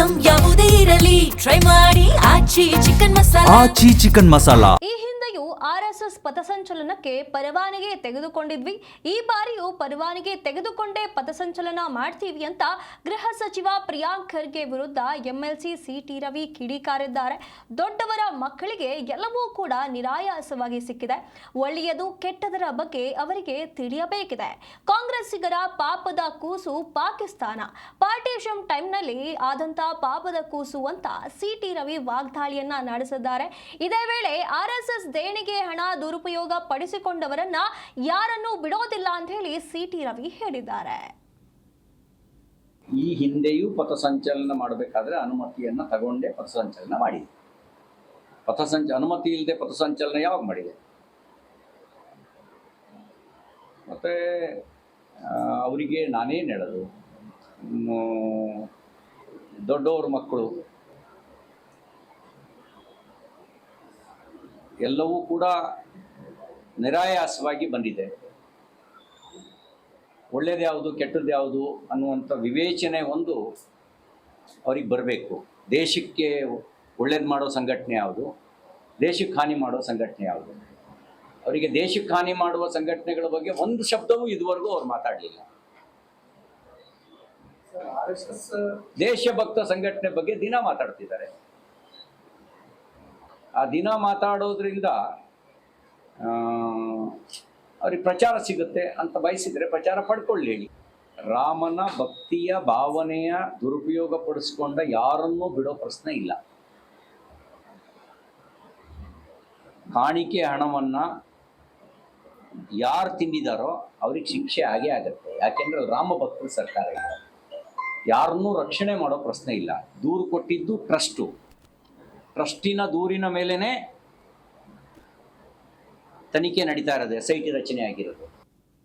Item ಯಾವುದೇ ಇರಲಿ try ಮಾಡಿ ಆಚಿ ಚಿಕನ್ ಮಸಾಲಾ. ಆಚಿ ಚಿಕನ್ ಮಸಾಲಾ. ಈ ಹಿಂದೆಯೂ ಆರ್ಎಸ್ಎಸ್ ಪಥಸಂಚಲನಕ್ಕೆ ಪರವಾನಗಿ ತೆಗೆದುಕೊಂಡಿದ್ವಿ. ಈ ಬಾರಿಯೂ ಪರವಾನಗಿ ತೆಗೆದುಕೊಂಡೇ ಪಥಸಂಚಲನ ಮಾಡ್ತೀವಿ ಅಂತ ಗೃಹ ಸಚಿವ ಪ್ರಿಯಾಂಕ್ ಖರ್ಗೆ ವಿರುದ್ಧ ಎಂಎಲ್ಸಿ ಸಿಟಿ ರವಿ ಕಿಡಿಕಾರಿದ್ದಾರೆ. ದೊಡ್ಡವರ ಮಕ್ಕಳಿಗೆ ಎಲ್ಲವೂ ಕೂಡ ನಿರಾಯಾಸವಾಗಿ ಸಿಕ್ಕಿದೆ. ಒಳ್ಳೆಯದು ಕೆಟ್ಟದರ ಬಗ್ಗೆ ಅವರಿಗೆ ತಿಳಿಯಬೇಕಿದೆ. ಕಾಂಗ್ರೆಸ್ಸಿಗರ ಪಾಪದ ಕೂಸು ಪಾಕಿಸ್ತಾನ. ಪಾರ್ಟಿಷನ್ ಟೈಮ್ನಲ್ಲಿ ಆದಂತ ಪಾಪದ ಕೂಸು ಅಂತ ಸಿಟಿ ರವಿ ವಾಗ್ದಾಳಿಯನ್ನ ನಡೆಸಿದ್ದಾರೆ. ಇದೇ ವೇಳೆ ಆರ್ಎಸ್ಎಸ್ ದೇಣಿಗೆ ಹಣ ದುರುಪಯೋಗ ಪಡಿಸಿಕೊಂಡವರನ್ನ ಯಾರನ್ನೂ ಬಿಡೋದಿಲ್ಲ ಅಂತ ಹೇಳಿ ಸಿಟಿ ರವಿ ಹೇಳಿದ್ದಾರೆ. ಈ ಹಿಂದೆಯೂ ಪಥಸಂಚಲನ ಮಾಡಬೇಕಾದ್ರೆ ಅನುಮತಿಯನ್ನು ತಗೊಂಡೇ ಪಥಸಂಚಲನ ಮಾಡಿದೆ. ಅನುಮತಿ ಇಲ್ಲದೆ ಪಥಸಂಚಲನ ಯಾವಾಗ ಮಾಡಿದೆ? ಮತ್ತು ಅವರಿಗೆ ನಾನೇನು ಹೇಳೋದು, ದೊಡ್ಡವ್ರ ಮಕ್ಕಳು ಎಲ್ಲವೂ ಕೂಡ ನಿರಾಯಾಸವಾಗಿ ಬಂದಿದೆ. ಒಳ್ಳೇದು ಯಾವುದು ಕೆಟ್ಟದ್ದು ಯಾವುದು ಅನ್ನುವಂಥ ವಿವೇಚನೆ ಒಂದು ಅವ್ರಿಗೆ ಬರಬೇಕು. ದೇಶಕ್ಕೆ ಒಳ್ಳೇದು ಮಾಡೋ ಸಂಘಟನೆ ಯಾವುದು, ದೇಶಕ್ಕೆ ಹಾನಿ ಮಾಡೋ ಸಂಘಟನೆ ಯಾವುದು? ಅವರಿಗೆ ದೇಶಕ್ಕೆ ಹಾನಿ ಮಾಡುವ ಸಂಘಟನೆಗಳ ಬಗ್ಗೆ ಒಂದು ಶಬ್ದವೂ ಇದುವರೆಗೂ ಅವ್ರು ಮಾತಾಡಲಿಲ್ಲ. ದೇಶಭಕ್ತ ಸಂಘಟನೆ ಬಗ್ಗೆ ದಿನ ಮಾತಾಡ್ತಿದ್ದಾರೆ. ಆ ದಿನ ಮಾತಾಡೋದ್ರಿಂದ ಅವ್ರಿಗೆ ಪ್ರಚಾರ ಸಿಗುತ್ತೆ ಅಂತ ಬಯಸಿದರೆ ಪ್ರಚಾರ ಪಡ್ಕೊಳ್ಳಿ ಹೇಳಿ. ರಾಮನ ಭಕ್ತಿಯ ಭಾವನೆಯ ದುರುಪಯೋಗ ಪಡಿಸ್ಕೊಂಡ ಯಾರನ್ನೂ ಬಿಡೋ ಪ್ರಶ್ನೆ ಇಲ್ಲ. ಕಾಣಿಕೆ ಹಣವನ್ನು ಯಾರು ತಿಂದಿದ್ದಾರೋ ಅವ್ರಿಗೆ ಶಿಕ್ಷೆ ಆಗೇ ಆಗುತ್ತೆ. ಯಾಕೆಂದರೆ ರಾಮ ಭಕ್ತರ ಸರ್ಕಾರ ಇದೆ, ಯಾರನ್ನೂ ರಕ್ಷಣೆ ಮಾಡೋ ಪ್ರಶ್ನೆ ಇಲ್ಲ. ದೂರು ಕೊಟ್ಟಿದ್ದು ಟ್ರಸ್ಟಿನ ದೂರಿನ ಮೇಲೇ ತನಿಖೆ ನಡೀತಾ ಇರೋದು, SIT ರಚನೆ ಆಗಿರೋದು.